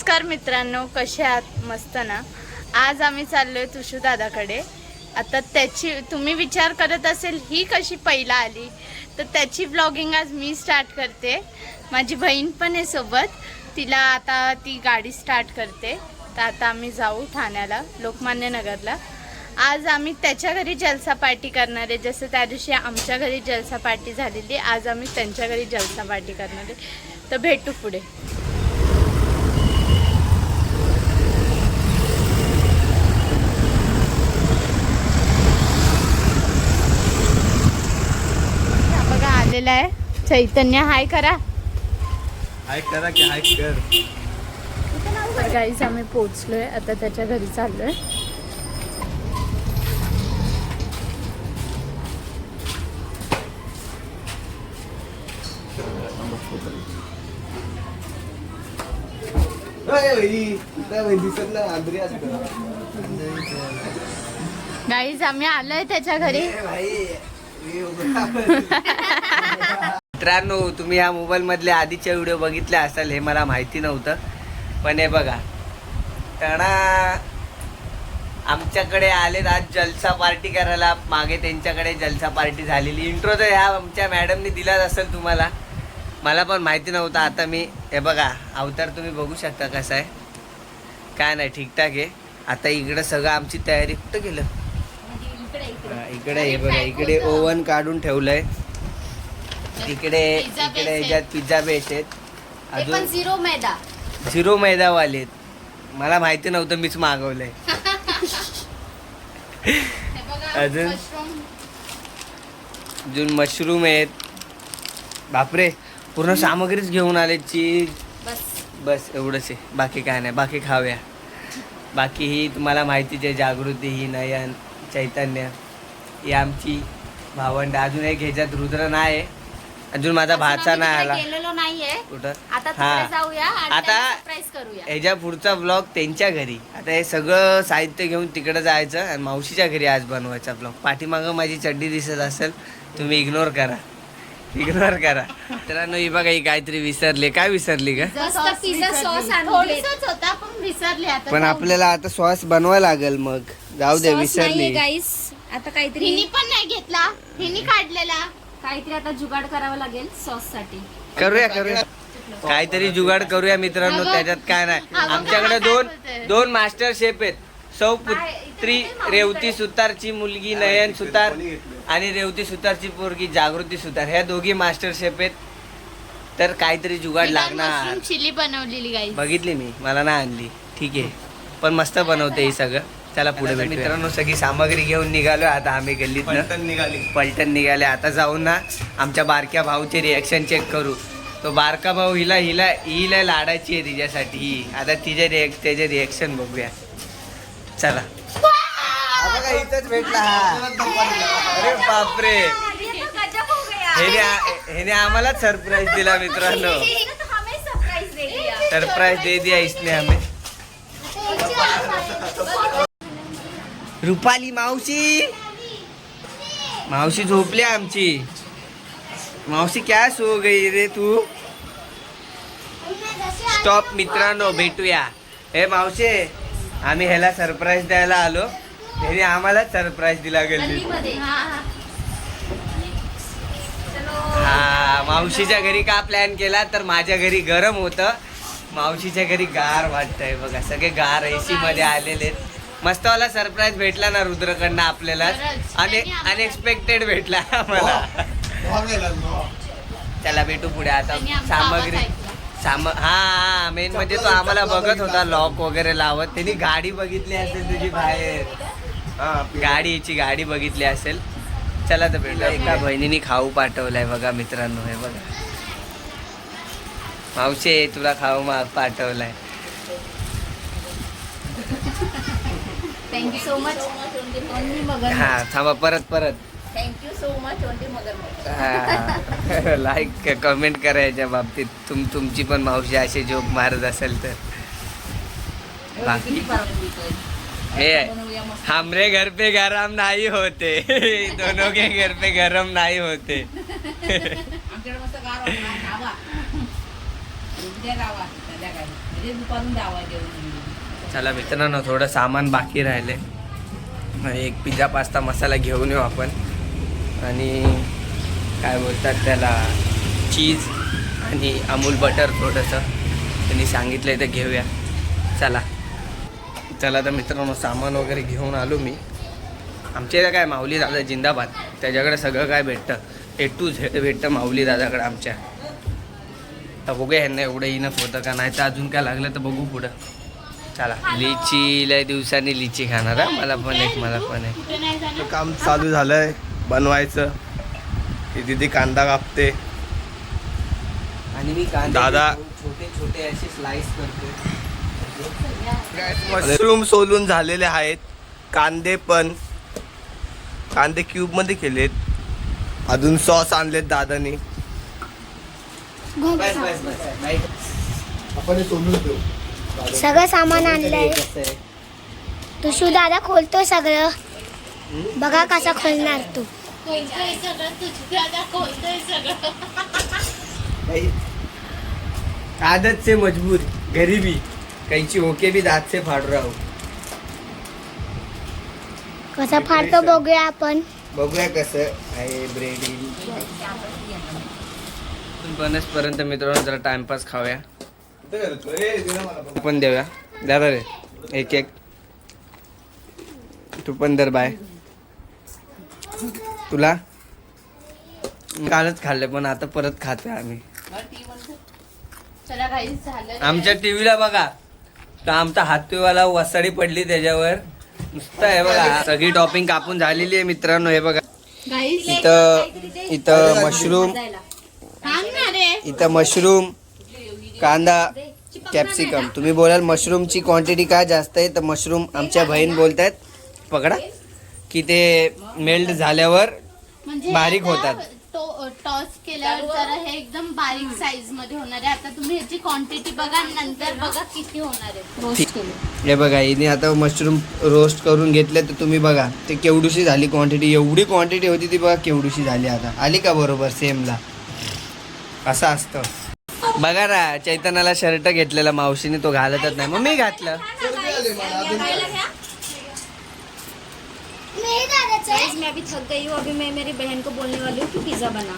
नमस्कार मित्रांनो, कसे आहात? मस्त ना. आज आम्ही चाललोय तुषू दादाकडे. आता त्याची तुम्ही विचार करत असेल ही कशी पहिला आली, तर त्याची ब्लॉगिंग आज मी स्टार्ट करते. माझी बहीण पण आहे सोबत. तिला आता ती गाडी स्टार्ट करते. तर आता आम्ही जाऊ ठाण्याला, लोकमान्य नगरला. आज आम्ही त्याच्या घरी जलसा पार्टी करणार आहे. जसं त्या दिवशी आमच्या घरी जलसा पार्टी झालेली, आज आम्ही त्यांच्या घरी जलसा पार्टी करणार आहे. तर भेटू पुढे. आलेला आहे चैतन्य. हाय करा. हाय करा की हाय कर. तर गाईज आम्ही पोहोचलोय, आता त्याच्या घरी चाललोय. गाईज आम्ही आलोय त्याच्या घरी. मित्रांनो, तुम्ही ह्या मोबाईल मधले आधीचे व्हिडिओ बघितले असाल, हे मला माहिती नव्हतं. पण हे बघा, त्यांना आमच्याकडे आलेत आज जलसा पार्टी करायला. मागे त्यांच्याकडे जलसा पार्टी झालेली. इंट्रो तर ह्या आमच्या मॅडमनी दिलाच असेल तुम्हाला, मला पण माहिती नव्हतं. आता मी हे बघा अवतार तुम्ही बघू शकता कसा आहे. काय नाही, ठीकठाक आहे. आता इकडं सगळं आमची तयारी. कुठं गेलं? इकडे हे बघा, इकडे ओव्हन काढून ठेवलंय. इकडे ह्याच्यात पिझ्झा बेस आहेत. अजून झिरो मैदावाले आहेत. मला माहिती नव्हतं, मीच मागवलंय. अजून मशरूम आहेत. बापरे, पूर्ण सामग्रीच घेऊन आले. चीज बस एवढंच आहे, बाकी काय नाही. बाकी खाऊया. बाकी ही तुम्हाला माहितीच आहे, जागृती, ही नयन, चैतन्य, ही आमची भावंड. अजून एक ह्याच्यात रुद्र नाही, अजून माझा भाचा नाही आला. कुठं? आता ह्याच्या पुढचा ब्लॉग त्यांच्या घरी. आता हे सगळं साहित्य घेऊन तिकडे जायचं आणि मावशीच्या घरी आज बनवायचा ब्लॉग. पाठीमागं माझी चड्डी दिसत असेल, तुम्ही इग्नोर करा. मित्रांनो, ही बघा, ही काहीतरी विसरले. काय विसरली का? पण आपल्याला आता सॉस बनवायला लागेल. मग जाऊ दे, विसरली. आता काहीतरी हिनी पण नाही घेतला, हिनी काढलेला. काहीतरी आता जुगाड करावं लागेल सॉस साठी. करूया काहीतरी जुगाड करूया मित्रांनो. त्याच्यात काय नाही. आमच्याकडे दोन मास्टर शेफ आहेत. सौपुत्री रेवती सुतारची मुलगी नयन सुतार आणि रेवती सुतारची पोरगी जागृती सुतार, ह्या दोघी मास्टर शेफ आहेत. तर काहीतरी जुगाड लागणार. चिली बनवलेली गाईस बघितली मी, मला नाही आणली. ठीक आहे, पण मस्त बनवते हे सगळं. चला पुढे भेटूया. मित्रांनो, सगळी सामग्री घेऊन निघालो. आता आम्ही गल्लीत पलटण निघाले. आता जाऊन ना आमच्या बारक्या भाऊचे रिॲक्शन चेक करू. तो बारका भाऊ हिला लाडाची आहे तिच्यासाठी. आता त्याचे रिॲक्शन बघूया. चला. इथंच भेटला. अरे बापरे, ह्याने आम्हाला सरप्राईज दिला मित्रांनो. सरप्राईज दे दिया इसने हमें. रुपाली मावशी झोपली आमची. मावशी क्या सो गई रे तू. स्टॉप मित्रांनो, भेटूया. हे मावशी, आम्ही ह्याला सरप्राईज द्यायला आलो. ह्याने आम्हाला सरप्राईज दिला गल्ली. हा, मावशीच्या घरी का प्लॅन केला, तर माझ्या घरी गरम होतं, मावशीच्या घरी गार वाटतंय. बघा, सगळे गार एसी मध्ये आलेले आहेत. मस्त वाला सरप्राईज भेटला ना रुद्रकडनं आपल्याला. अनएक्सपेक्टेड भेटला आम्हाला. चला भेटू पुढे. आता सामग्री हा मेन म्हणजे तो आम्हाला बघत होता लॉक वगैरे लावत. त्यांनी गाडी बघितली असेल तुझी बाहेर. गाडी बघितली असेल. चला तर भेटू. एका बहिणीने खाऊ पाठवलाय बघा मित्रांनो. हे बघा, मावशी तुला खाऊ पाठवलाय. Thank you so much. हा, थांबा, परत thank you so much. Like comment करा याच्या बाबतीत. तुमची पण मावशी असे जोक मारत असेल तर. बाकी हे हमरे घर पे गरम नाही होते, दोनों के घर पे गरम नाही होते. चला मित्रांनो, थोडं सामान बाकी राहिले. एक पिझ्झा पास्ता मसाला घेऊन येऊ आपण. आणि काय बोलतात त्याला, चीज आणि अमूल बटर थोडंसं त्यांनी सांगितलं ते घेऊया. चला तर मित्रांनो, सामान वगैरे घेऊन आलो मी. आमच्या इथं काय माऊली दादा जिंदाबाद, त्याच्याकडे सगळं काय भेटतं, A to Z भेटतं माऊली दादाकडे आमच्या. तर बघूया ह्यांना एवढं इनफ होतं का नाही, तर अजून काय लागलं तर बघू पुढं. चला, लिची लय दिवसांनी लिची खाणार हा. मला पण आहे. कुठे नाही जाणार? काम चालू झालंय बनवायचं. ही दीदी कांदा कापते. आणि मी कांदे दादा- छोटे छोटे असे स्लाइस करतो. मशरूम सोलून झालेले आहेत. कांदे क्यूब मध्ये केलेत. अजून सॉस आणलेत दादानी. बस राईट. आपण सोलून देऊ. सगळं सामान आणलंय. तुझू दादा खोलतोय सगळं. बघा कसा खोलणार तू. खोलतोय सगळं, तुझी दादा खोलतोय सगळं. आदत से मजबूर, गरीबी कैची होके भी दात से फाड़ रहा हूँ. कसा फाडतो बघूया आपण. बघूया कसं आहे ब्रेड. बनसपर्यंत मित्रांनो जरा टाइमपास खाऊया. आपण देऊया दादा रे एक तू पण दर बाय. तुला कालच खाल्ले पण आता परत खातोय आम्ही. चला काही झालं. आमच्या टीव्हीला बघा, तर आमचा हातवाला वसाडी पडली त्याच्यावर. नुसतं आहे बघा, सगळी टॉपिंग कापून झालेली आहे मित्रांनो. हे बघा, गाईस इथं मशरूम, इथं मशरूम, कांदा, कॅप्सिकम. तुम्ही बोलाल मशरूमची क्वांटिटी काय जास्त आहे, तर मशरूम आमच्या बहीण बोलतायत पकडा की ते मेल्ट झाल्यावर म्हणजे बारीक आता होतात. टॉस केल्यावर जरा हे एकदम बारीक साईज मध्ये होणार आहे. आता तुम्ही ह्याची क्वांटिटी बघा आणि नंतर बघा किती होणार आहे. रोस्ट केले. हे बघा, हिने आता मशरूम रोस्ट करून घेतले, तर तुम्ही बघा ते केवढीशी झाली क्वांटिटी. एवढी क्वांटिटी होती ती बघा केवढीशी झाली. आता आली का बरोबर सेमला. असं असतं बघा ना. चैतन्याला शर्ट घेतलेला मावशीने, तो घालतच नाही, मग मी घातलं. गाइस मैं अभी थक गई हूँ. अभी मैं मेरी बहन को बोलने वाली हूँ कि पिज्जा बना.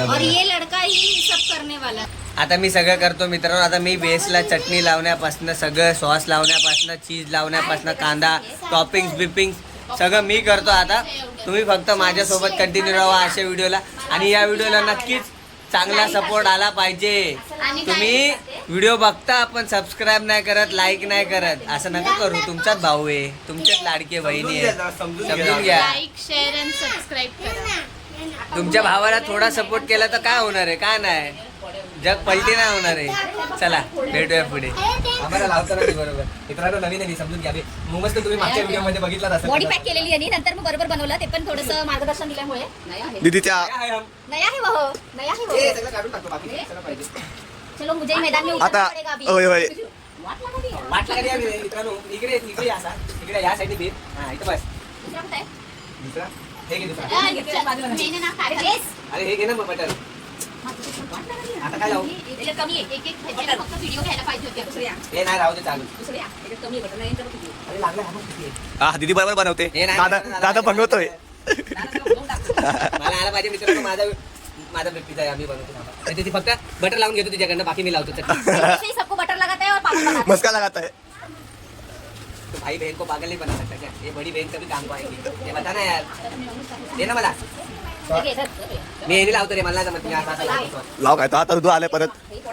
और ये लड़का ही सब करने वाला. आता मी सगळं करतो मित्रांनो. आता मी बेसला चटणी लावण्यापासून, सगळं सॉस लावण्यापासून, चीज लावण्यापासून, कांदा टॉपिंग्स बिपिंग्स सगळं मी करतो. आता तुम्ही फक्त माझ्यासोबत कंटिन्यू राहा अशा व्हिडिओला. आणि या व्हिडिओला नक्कीच चांगला सपोर्ट आला पाहिजे. तुम्ही व्हिडिओ बघता पण सबस्क्राईब नाही करत, लाईक नाही करत, असं नका करू. तुमचाच भाऊ आहे, तुमच्याच लाडके बहिणी आहे, समजून घ्या. लाईक शेअर आणि सबस्क्राईब करा. तुमच्या भावाला थोडा सपोर्ट केला तर काय होणार आहे, काय नाही, जग पलटी नाही होणार आहे. चला भेटूया पुढे. आम्हाला लावताना बरोबर मित्रांनो नवीन आहे, समजून घ्या. मग तुम्ही मागच्या व्हिडिओ मध्ये बघितलाच असेल. बॉडी पॅक केलेली आहे नंतर मग बरोबर बनवलं. ते पण थोडंसं मार्गदर्शन दिल्यामुळे दीदीच्या नया है वो, नया है वो. काढून टाकतो बाकी सगळं पाहिजे. चलो मुझे मैदान में आता उतरना पड़ेगा अभी. होय होय वाट लगा दी. वाटलं कधी आम्ही मित्रांनो. इकडे या असा, इकडे या साईडने फिर. हा इथं बस. दुसरा कुठं आहे? दुसरा हे घे दुसरा. मेने ना काय अरे अरे हे घे ना मग बटर. वाट लगा दी. आता काय लावू? याच्यात कमी आहे. एक ह्याच्यात फक्त व्हिडिओ घ्यायला पाहिजे होते. दुसऱ्या हे नाही राहू दे चालू. दुसऱ्या याच्यात कमी आहे बटन. याच्यात किती आहे? अरे लागलं हा बघ किती आहे. हा दीदी बरोबर बनवते. हे नाही, दादा नाही, दादा नाही, बनवतोय. मला आला पाहिजे मित्रांनो. माझा पिझ्झा आहे, आम्ही बनवतो. नाही, ती फक्त बटर लावून घेतो तिच्याकडनं, बाकी मी लावतो चटणी. ऐसे ही सबको बटर लगाता है और पापड़ बनाता है. मस्का लगाता है. तो भाई बहन को पागल नहीं बना सकता क्या? ये बड़ी बहन कभी काम को आएगी, ये बता ना यार. दे ना मला. ठीक आहे, सर. मी हे लावतो रे, मला नाही जमत. मी आता लावतो. लाव काय तो आता दुधू आलाय परत.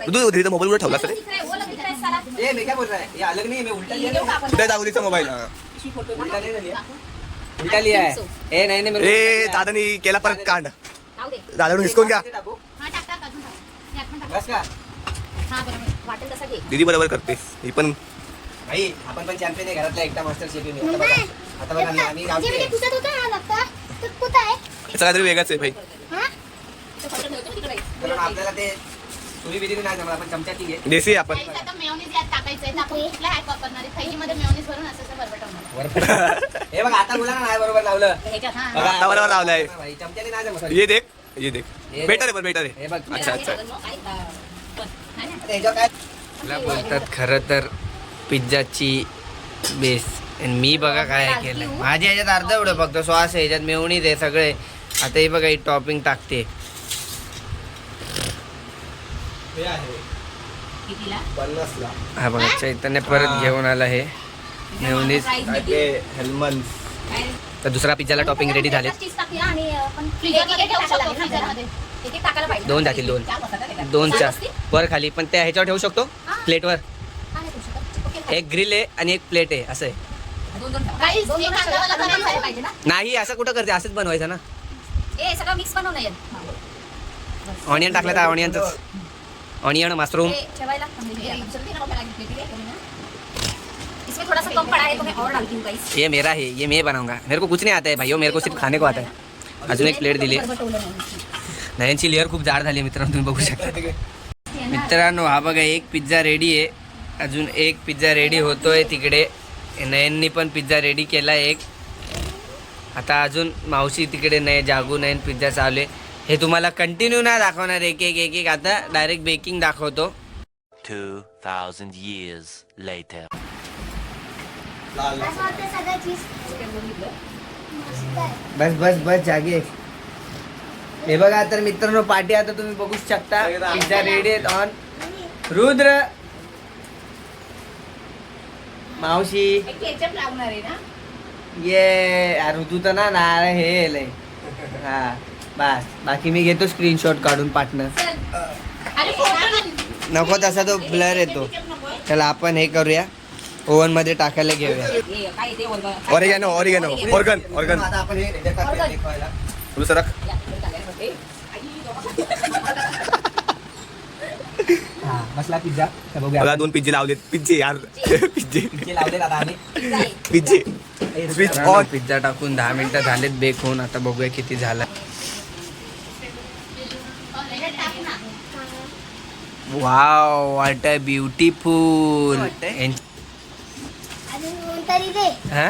दुधू दीदीचा मोबाईल वर ठेवला सर. दिख रहा है, वो दिख रहा है साला. ये मैं क्या बोल रहा है, ये अलग नहीं है, मैं उल्टा लिया ये ना. का कुठे जाऊ दीदीचा मोबाईल. उल्टा नहीं ना लिया, उल्टा लिया है. ए नहीं नहीं मेरे ए दादानी केला परत कांड. राहू दे. दादाकडून हिसकून घ्या. हा टाक टाक अजून टाक. यात पण टाक. बस का हा बरोबर. वाटेल तसा घे. दीदी बरोबर करते ही पण. भाई आपण पण चॅम्पियन आहे घरातला एकटा मास्टर शेफ आहे मी. आता बघा आम्ही गावचे. कुठं होता हा लागता. तर कुठं आहे? याचा काहीतरी वेगळाच आहे भाई. हा? तो बटर ठेवतो तिकडे. कारण आपल्याला ते सुरी बिरी नाही जमत, आपण चमच्याची घे. देसी आहे आपण. गाईस, आता मेयोनीज यात टाकायचं आहे. तर आपण कुठला हॅक वापरणार आहे? थैलीमध्ये मेयोनीज भरून असं बरबटवणार. हे बघा आता मुलांना नाही बरोबर लावलं. ह्याच्यात हा. बघा, आता बरोबर लावलंय. भाई चमच्याने नाही जमत. ये देख ये देख. हे बेटर आहे पण बेटर हे आहे. बघ अच्छा अच्छा. काय पण नाही ना. मला बोलतात खरं तर पिझ्झाची बेस. आणि मी बघा काय केलंय. माझ्या ह्याच्यात अर्ध एवढं फक्त सॉस आहे, ह्याच्यात मेयोनीज आहे सगळे. आता हे बघा ही टॉपिंग टाकते. हे आहे कितीला? 50ला. हा बघा चैतन्य परत घेऊन आला हे मेयोनीज. काय ते हेल्मन्स. तर दुसरा पिझ्झाला टॉपिंग रेडी झाले. चीज टाकली ना आणि पण फ्रीजरमध्ये ठेवू शकतो, फ्रीजरमध्ये. एक एक टाकायला पाहिजे. 2 जातील 2. 2च्या वर खाली पण त्या ह्याच्यावर ठेवू शकतो प्लेटवर. हा, नाही ठेवू शकत. ओके. एक ग्रिल आहे आणि एक प्लेट आहे असं आहे. दोन ठेवा. Guys, दोन हे ठेवा. कांदावाला दोन करायचं ठेवायला पाहिजे ना. नाही असं कुठं करते, असंच बनवायचं ना. ए सगळं मिक्स बनवून येईल. ऑनियन टाकलं तर ऑनियनच. Onion mushroom. ए, ठेवायला इसमें थोड़ा सा कम पड़ा है तो मैं और डालती हूँ गाइस. ये मेरा है, ये मैं बनाऊंगा. मेरे को कुछ नहीं आता है भाई, मेरे को सिर्फ खाने को आता है. अजून एक प्लेट दिली. नयनची लेअर खूप जाड झाली मित्रांनो, तुम्ही बघू शकता. मित्रांनो हा बघा एक पिझ्झा रेडी आहे. अजून एक पिझ्झा रेडी होतोय तिकडे. नयननी पण पिझ्झा रेडी केला एक. आता अजून मावशी तिकडे नाही जागू नयन पिझ्झा चालू आहे. हे तुम्हाला कंटिन्यू नाही दाखवणार एक एक एक एक. आता डायरेक्ट बेकिंग दाखवतो. 2,000 years later. लाल. असं वाटतं सगळं चीज मस्त आहे. बस बस बस जागे. हे बघा तर मित्रांनो पार्टी आता तुम्ही बघू शकता. पिझ्झा रेडी आहेत ऑन. रुद्र मावशी केचप लागणार आहे ना. ये ऋतू तर ना नारळ हे लय. हा बस बाकी मी घेतो स्क्रीनशॉट काढून पार्टनर. अरे फोटो नको तसा तो ब्लर येतो. चला आपण हे करूया ओव्हन मध्ये टाकायला घेऊया. ये काय ते ओरगा. Oregano organ. आता आपण हे ह्याच्यात टाकूया देखवायला. दुसरं रख. हा बसला पिझ्झा. तर बघूया बघा 2 पिझ्झे लावलेत. पिझ्झे यार. पिझ्झे पिझ्झे लावलेत आता आम्ही. पिझ्झे. Switch on. पिझ्झा टाकून 10 मिनिटं झालेत बेक होऊन. आता बघूया किती झालं. Wow what a beautiful. अजून कोणतरी दे. हा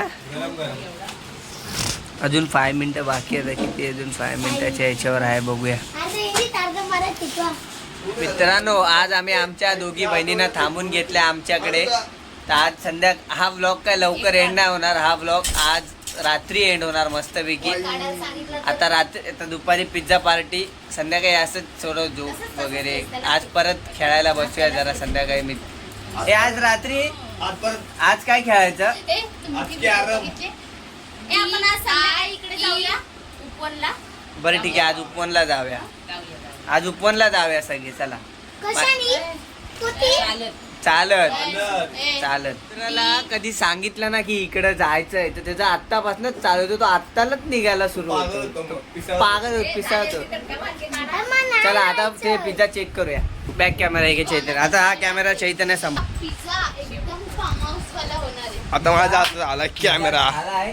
अजून 5 मिनिटं बाकी आहे. किती अजून 5 मिनिटाच्या ह्याच्यावर आहे बघूया. अरे हे तारगं मला टिकवा. मित्रांनो आज आम्ही आमच्या दोघी बहिणींना थांबून घेतल्या आमच्याकडे. तर आज हा व्लॉग काय लवकर एंड नाही होणार. हा व्लॉग आज रात्री एंड होणार मस्तपैकी. आता आता दुपारी पिझ्झा पार्टी, संध्याकाळी असंच थोडं जोक वगैरे. आज परत खेळायला बसूया जरा संध्याकाळी. मी हे आज रात्री आज काय खेळायचं. आपण आज संध्याकाळी इकडे जाऊया उपवनला. बरं ठीक आहे आज उपवनला जाऊया. आज उपवनला जाऊया सगळे. चला कशानी कुठे चालत चालत. मित्राला कधी सांगितलं ना की इकडे जायचंय तर त्याचा आत्तापासूनच चालू होतो. तो आत्तालाच निघायला सुरू होतो. पागल होत पिसावतो. चला आता ते पिझ्झा चेक करूया. बॅक कॅमेरा आहे चैतन्य. आता हा कॅमेरा चैतन्य समोर पिझ्झा एकदम फार्म हाऊस वाला होणार आहे. आता माझा हातात आला कॅमेरा. आला आहे.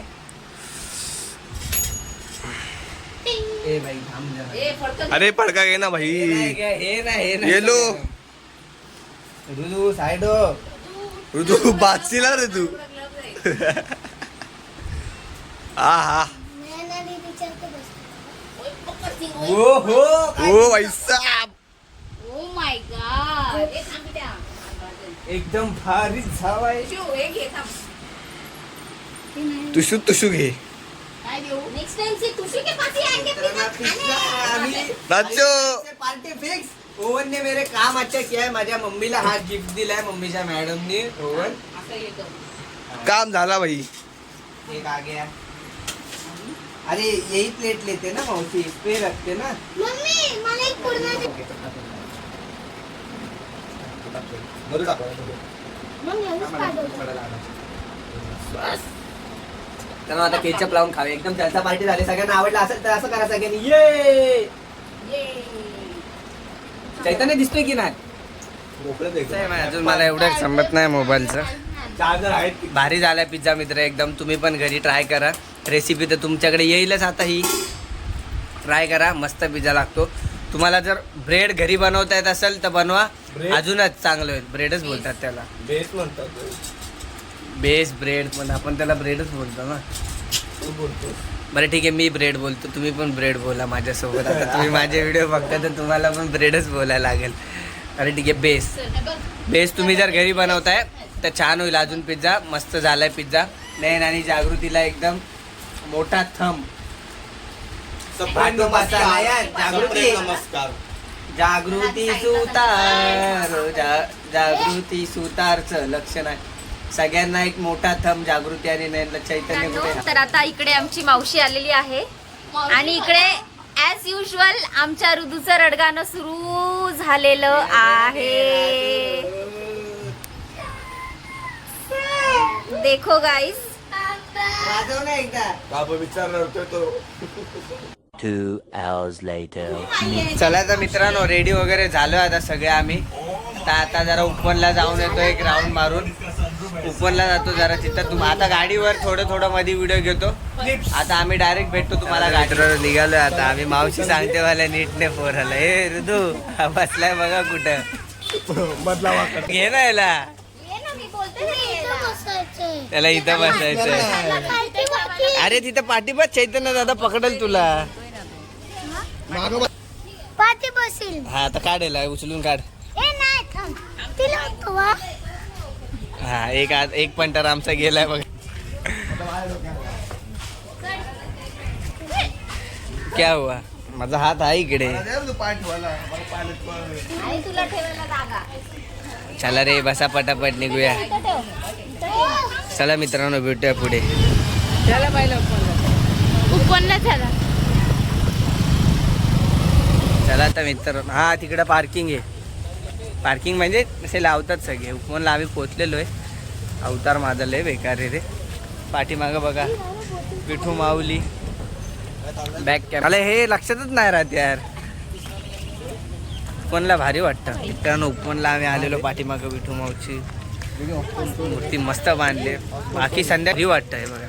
ए भाई थांब जरा. अरे पडका घे ना भाई. हे नाही येलो. रुदू साइडो. तू बाचीला रे तू. हा हा. ओ हो ओ भाई साहब. Oh my God. एक थांब द्या. एकदम भारी झावाय. एक घे थांब. तुशू घे. काय देऊ. नेक्स्ट टाइम से तुझी के पास ही आएंगे pizza. Nacho. Party fix. Oven ने मेरे काम अच्छा किया है. माझ्या मम्मीला हा गिफ्ट दिलाय मम्मीच्या मॅडमनी. ओवन काम झाला भाई. एक आ गया. अरे यही प्लेट लेते ना मौसी. इस पे रखते ना. मम्मी मला एक पूर्ण दे. मग एवढंच पाठवतो. तर आता केचप लावून खावे. एकदम जलसा पार्टी झाली. सगळ्यांना आवडला असेल तर असं करा सगळ्यांनी. ये चैतन्य दिसतोय की नाही. अजून मला एवढं समजत नाही मोबाईलचं. चार्जर आहेत. भारी झालाय पिझ्झा मित्र एकदम. तुम्ही पण घरी ट्राय करा. रेसिपी तर तुमच्याकडे येईलच आता. ही ट्राय करा. मस्त पिझ्झा लागतो. तुम्हाला जर ब्रेड घरी बनवता येत असेल तर बनवा. अजूनच चांगलं होईल. ब्रेडच बोलतात त्याला. बेस म्हणतात. बेस ब्रेड पण आपण त्याला ब्रेडच बोलतो ना. तू बोलतो. बरं ठीक आहे मी ब्रेड बोलतो. तुम्ही पण ब्रेड बोला माझ्यासोबत. आता तुम्ही माझे व्हिडिओ बघता तर तुम्हाला पण ब्रेडच बोलायला लागेल. अरे ठीक आहे, बेस तुम्ही जर घरी बनवताय तर छान होईल अजून. पिझ्झा मस्त झालाय पिझ्झा. नयन आणि जागृतीला एकदम मोठा थंब. जागृती नमस्कार. जागृती सुतार जागृती सुतारचं लक्षण आहे. सगळ्यांना एक मोठा थंब जागृती आणि नयनला. चैतन्य कुठे? तर आता इकडे आमची मावशी आलेली आहे आणि इकडे ऍज युजल आमच्या ऋतूचं रडगाणं सुरू झालेलं आहे. देखो गाईस. वाजव ना एकदा. बाबा विचारणार होतो तो. 2 hours later. चला तर मित्रांनो, रेडी वगैरे झालो आता सगळे आम्ही. आता जरा उपवनला जाऊन येतो एक राऊंड मारून. उपवनला जातो जरा तिथं. आता गाडीवर थोडं मध्ये व्हिडिओ घेतो. आता आम्ही डायरेक्ट भेटतो तुम्हाला गाडीवर. निघालोय आता आम्ही. मावशी सांगते मला नीटने पोराला, हे ऋतू हा बसलाय बघा कुठं. बदला वाकड. घे ना याला. त्याला इथं बसायचंय. अरे तिथं पाठीपाठ चैतन्य दादा पकडेल तुला. पाठी बसील. हा आता काढेल, उचलून काढ. ए नाही थांब. तिला उठवा. हा एक पंटर आमचा गेलाय बघ. क्या हुआ? माझा हात आहे इकडे. तुला ठेवायला जागा. चला रे बसा पटापट निघूया. चला मित्रांनो भेटूया पुढे. उपवनला झाला. चला आता मित्रांनो, हा तिकडं पार्किंग आहे. पार्किंग म्हणजे असे लावतात सगळे. उपवनला आम्ही पोचलेलो आहे. अवतार माझा लय बेकार रे रे. पाठीमागं बघा पिठू माऊली बॅक कॅमेरा. मला हे लक्षातच नाही राहत यार. उपवनला भारी वाटतं मित्रांनो. उपवनला आम्ही आलेलो. पाठीमागं विठू माऊची मूर्ती मस्त बांधले. बाकी संध्याकाळी वाटतं आहे बघा.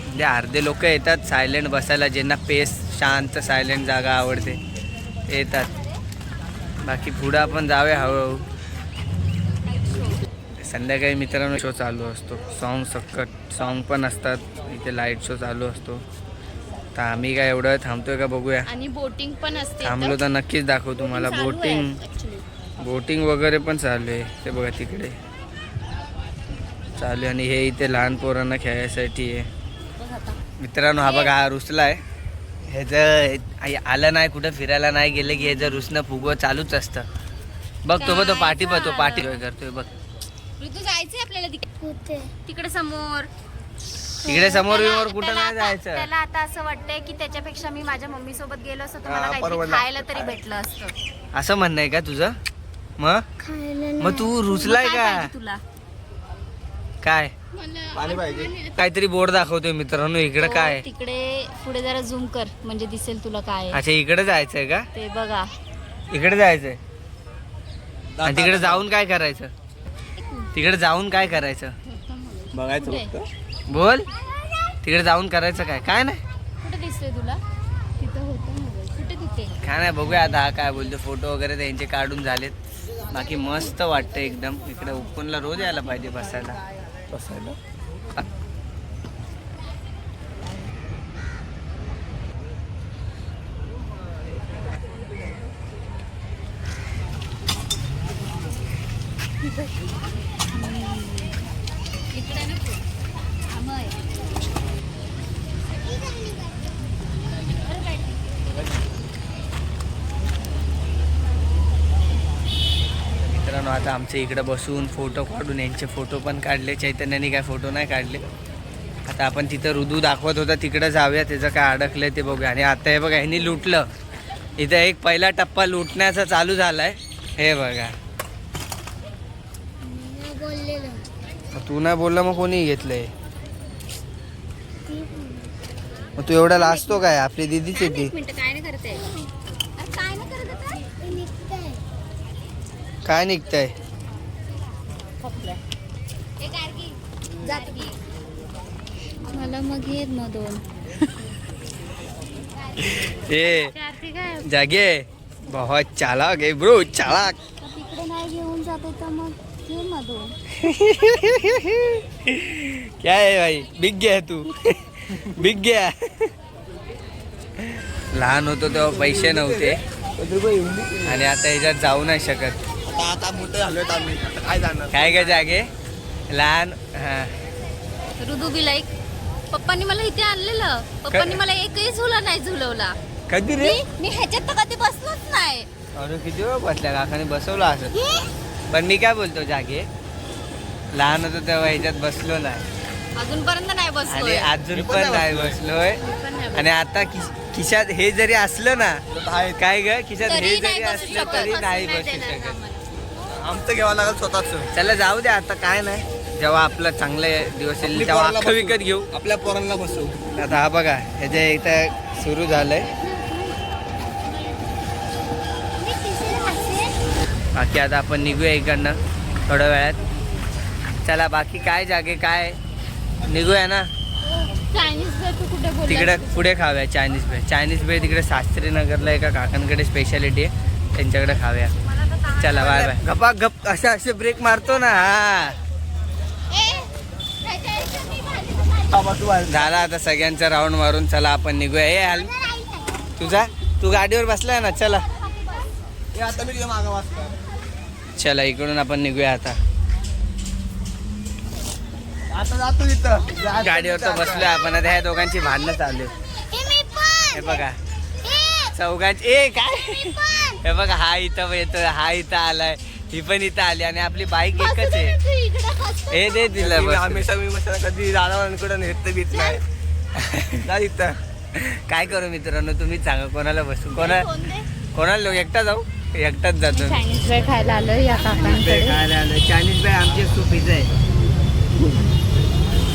म्हणजे अर्धे लोक येतात सायलेंट बसायला, ज्यांना पेस शांत सायलेंट जागा आवडते ते येतात. बाकी पुढं आपण जाऊया हळूहळू. संध्याकाळी मित्रांनो शो चालू असतो. सॉन्ग पण असतात इथे. लाईट शो चालू असतो. तर आम्ही काय एवढं थांबतोय का बघूया. आणि बोटिंग पण असते. थांबलो तर नक्कीच दाखवतो तुम्हाला. बोटिंग वगैरे पण चालू आहे. ते बघा तिकडे चालू आहे. आणि हे इथे लहान पोरांना खेळायसाठी आहे मित्रांनो. हा बघा हा रुसला आहे. ह्याचं आलं नाही कुठं फिरायला नाही गेलं की ह्याचं रुसणं फुगवं चालूच असतं. बघ तो पाठी करतोय बघ. ऋतू जायचंय आपल्याला कुठे? तिकडे समोर. तिकडे समोर कुठं नाही जायचं. त्याला आता असं वाटतंय की त्याच्यापेक्षा मी माझ्या मम्मी सोबत गेलो असतो तर मला काहीतरी खायला तरी भेटलं असतं. असं म्हणणं आहे का तुझं? खायला मग तू रुसलाय काय का पाहिजे तुला? काय? पाणी पाहिजे. काहीतरी बोर्ड दाखवतोय मित्रांनो. इकडे काय? तिकडे पुढे जरा झूम कर म्हणजे दिसेल तुला काय आहे. अच्छा इकडे जायचंय का? ते बघा. इकडे जायचंय. आणि तिकडे जाऊन काय करायचं? तिकडे जाऊन काय करायचं? बघायचं कुठे? फक्त. बोल. तिकडे जाऊन करायचं काय? काय नाही. कुठे दिसतोय तुला? तिथं होतं मोबाईल. कुठे तिथे? काय नाही, बघूया आता हा काय बोलतो. फोटो वगैरे त्यांचे काढून झालेत. बाकी मस्त वाटतं एकदम. इकडे उपवनला रोज यायला पाहिजे बसायला. इकडे नको. आमय. मित्रांनो आता आमच्या इकडे बसून फोटो काढून यांचे फोटो पण काढले. चैतन्याने काय फोटो नाही काढले. आता आपण तिथं ऋतू दाखवत होता तिकडे जाऊया. त्याचं काय अडकलंय ते बघूया. आणि आता हे बघा ह्यांनी लुटलं. इथं एक पहिला टप्पा लुटण्याचा चालू झालाय. हे बघा. बोललेलं. मग तू नाही बोलला मग कोणी घेतलंय? मग तू एवढा लाजतो काय? आपली दीदीच आहे ती. एक मिनिट काय नाही करते. अरे काय नाही करत आता? ते निघतंय. काय निघतंय? एक आरगी जात की मला मग घेत मग दोन. ए जागे बहुत चालाक आहे ब्रो. चालाक. तिकडे नाही घेऊन जाते तर मग घे मग दोन. क्या है भाई? बिग गया तू. बिग गया. लहान होतो तेव्हा पैसे नव्हते. आणि आता ह्याच्यात जाऊ नाही शकत. आता मोठे झालोय आम्ही, आता काय जाणार. काय काय जागे लहान हा रुदू बी लाईक पप्पांनी मला इथे आणलेलं. पप्पांनी मला एकही झुला नाही झुलवला. कधी रे मी ह्याच्यात तर कधी बसलोच नाही. अरे किती वेळ बसल्या काकाने बसवलं असं. पण मी काय बोलतो जागे लहान होतो तेव्हा ह्याच्यात बसलो नाही अजूनपर्यंत नाही आणि बसलोय. अजून पण नाही बसलोय. आणि आता खिशात हे जरी असलं ना काय ग खिशात हे तरी जरी नाही बसू असलं शकत. तरी नाही नाही बसू देणार शकत. आम्हाला. आमचं घ्यावं लागेल स्वतःच. चला जाऊ दे आता काय नाही. जेव्हा आपलं चांगले दिवस येईल तेव्हा अख्खं विकत घेऊ. आपल्या पोरांना बसवू. आता हा बघा ह्याच्या इथं सुरू झालंय. बाकी आता आपण निघूया इकडनं थोड्या वेळात. चला बाकी काय जागे काय निघूया ना चायनीज तू कुठे बोल तिकडे पुढे खाऊया चायनीज भेळ. चायनीज भेळ तिकडे शास्त्रीनगरला एका काकांकडे स्पेशालिटी आहे त्यांच्याकडे खाऊया. चला बाय बाय. गप्पा गप असे ब्रेक मारतो ना हा. झाला आता सगळ्यांचा राऊंड मारून. चला आपण निघूया. हे हाल तुझा तू गाडीवर बसलाय ना. चला हे आता मी मागा वाजता. चला इकडून आपण निघूया आता. आता जातो तिथं. गाडीवर तर बसलोय आपण. आता ह्या दोघांची भांडणं चालू आहे. हे बघा चौघांची ए काय हे बघा हा इथं येतोय हा इथं आलाय ही पण इथं आली आणि आपली बाईक एकच आहे. हे दे तिला बस. हमेशा मी मसाला कधी दादावांकडे नेत बीत नाही. जा तिथं. काय करू मित्रांनो तुम्हीच सांगा कोणाला बसू कोणाला एकटा जाऊ. एकटाच जातो. चायनीज वेळ खायला आलो या काकांकडे. चायनीज बे आमची सुपीच आहे.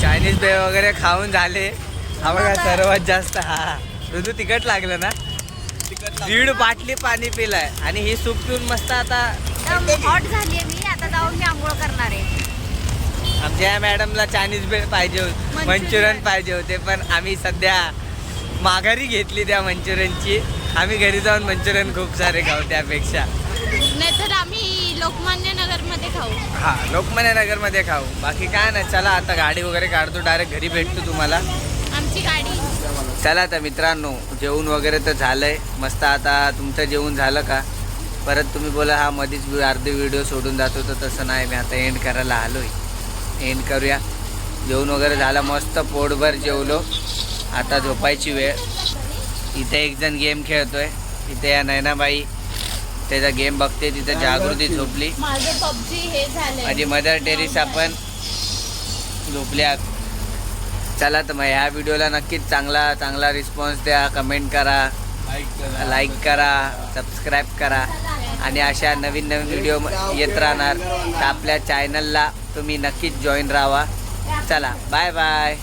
चायनीज बे वगैरे खाऊन झाले. हा बघा सर्वात जास्त हा ऋतू तिखट लागलं ना. 1.5 बाटली पाणी पिलाय आणि ही सूप पिऊन मस्त आता हॉट झालीये मी. आता जाऊन मी आंघोळ करणार आहे. आमच्या या मॅडमला चायनीज भेळ पाहिजे होते मंचुरियन पाहिजे होते पण आम्ही सध्या माघारी घेतली त्या मंचुरियनची. आम्ही घरी जाऊन मंचुरियन खूप सारे खाऊ त्यापेक्षा. नाहीतर आम्ही लोकमान्य नगर मध्ये खाऊ. हा लोकमान्य नगरमध्ये खाऊ. बाकी काय नाही. चला आता गाडी वगैरे काढतो डायरेक्ट घरी भेटतो तुम्हाला. आमची गाडी. चला तर मित्रांनो जेवण वगैरे तर झालंय मस्त. आता तुमचं जेवण झालं का परत तुम्ही बोला हा मध्येच अर्धे व्हिडिओ सोडून जातो तर तसं नाही. मी आता एंड करायला आलोय. एंड करूया. जेवण वगैरे झालं मस्त पोटभर जेवलो. आता झोपायची वेळ. इथे एक जण गेम खेळतोय. इथे या नैनाबाई त्याचा गेम बघते. तिथे जागृती झोपली. माझं पबजी हे झालंय. माझी मदर टेरेसा पण झोपल्या. चला तर मग ह्या व्हिडिओला नक्कीच चांगला रिस्पॉन्स द्या. कमेंट करा लाईक करा सबस्क्राईब करा आणि अशा नवीन व्हिडिओ येत राहणार तर आपल्या चॅनलला तुम्ही नक्कीच जॉईन राहा. चला बाय बाय.